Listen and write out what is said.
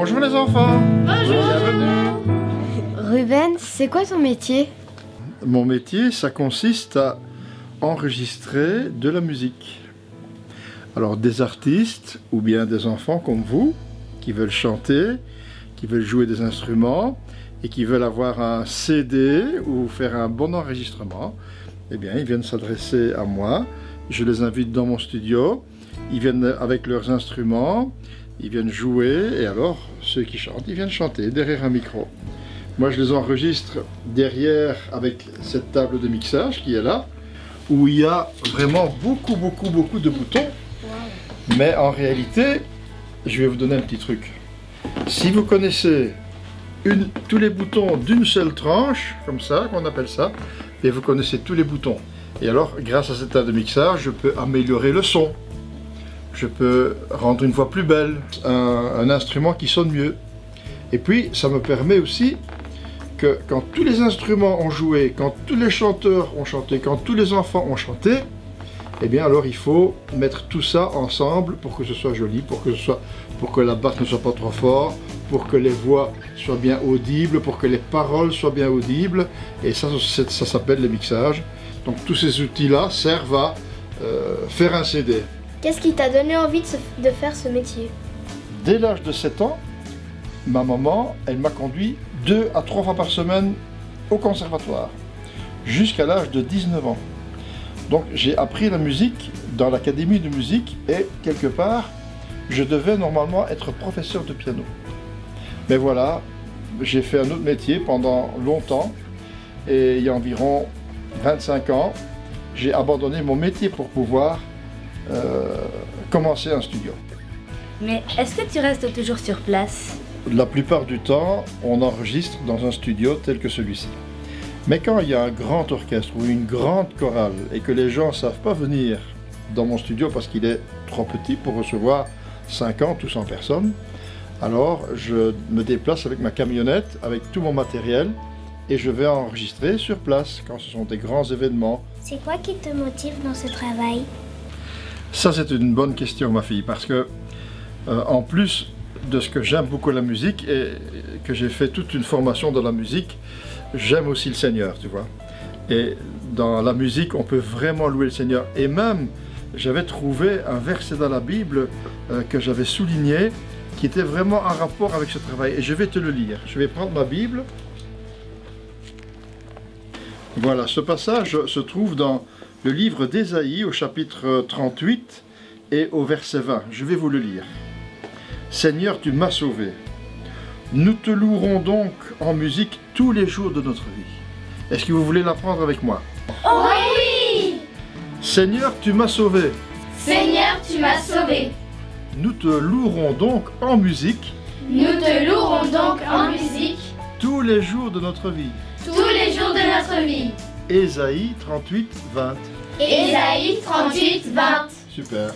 Bonjour les enfants. Bonjour. Bienvenue. Ruben, c'est quoi ton métier? Mon métier, ça consiste à enregistrer de la musique. Alors des artistes ou bien des enfants comme vous qui veulent chanter, qui veulent jouer des instruments et qui veulent avoir un CD ou faire un bon enregistrement, eh bien ils viennent s'adresser à moi. Je les invite dans mon studio, ils viennent avec leurs instruments, ils viennent jouer et alors ceux qui chantent, ils viennent chanter derrière un micro. Moi je les enregistre derrière avec cette table de mixage qui est là, où il y a vraiment beaucoup de boutons. Mais en réalité, je vais vous donner un petit truc. Si vous connaissez tous les boutons d'une seule tranche, comme ça, qu'on appelle ça, et vous connaissez tous les boutons. Et alors, grâce à cette table de mixage, je peux améliorer le son. Je peux rendre une voix plus belle, un instrument qui sonne mieux. Et puis, ça me permet aussi que quand tous les instruments ont joué, quand tous les chanteurs ont chanté, quand tous les enfants ont chanté, eh bien alors il faut mettre tout ça ensemble pour que ce soit joli, pour que la basse ne soit pas trop forte, pour que les voix soient bien audibles, pour que les paroles soient bien audibles. Et ça s'appelle le mixage. Donc tous ces outils-là servent à faire un CD. Qu'est-ce qui t'a donné envie de faire ce métier? Dès l'âge de 7 ans, ma maman, elle m'a conduit 2 à 3 fois par semaine au conservatoire, jusqu'à l'âge de 19 ans. Donc j'ai appris la musique dans l'académie de musique et quelque part, je devais normalement être professeur de piano. Mais voilà, j'ai fait un autre métier pendant longtemps et il y a environ 25 ans, j'ai abandonné mon métier pour pouvoir commencer un studio. Mais est-ce que tu restes toujours sur place? La plupart du temps, on enregistre dans un studio tel que celui-ci. Mais quand il y a un grand orchestre ou une grande chorale et que les gens ne savent pas venir dans mon studio parce qu'il est trop petit pour recevoir 50 ou 100 personnes, alors je me déplace avec ma camionnette, avec tout mon matériel et je vais enregistrer sur place quand ce sont des grands événements. C'est quoi qui te motive dans ce travail? Ça c'est une bonne question ma fille parce que en plus de ce que j'aime beaucoup la musique et que j'ai fait toute une formation dans la musique, j'aime aussi le Seigneur, tu vois. Et dans la musique, on peut vraiment louer le Seigneur. Et même, j'avais trouvé un verset dans la Bible que j'avais souligné, qui était vraiment en rapport avec ce travail. Et je vais te le lire. Je vais prendre ma Bible. Voilà, ce passage se trouve dans le livre d'Ésaïe, au chapitre 38 et au verset 20. Je vais vous le lire. Seigneur, tu m'as sauvé. Nous te louerons donc en musique tous les jours de notre vie. Est-ce que vous voulez l'apprendre avec moi? Oh oui! Seigneur, tu m'as sauvé. Seigneur, tu m'as sauvé. Nous te louerons donc en musique. Nous te louerons donc en musique tous les jours de notre vie. tous les jours de notre vie. Ésaïe 38, 20. Ésaïe 38, 20. Super.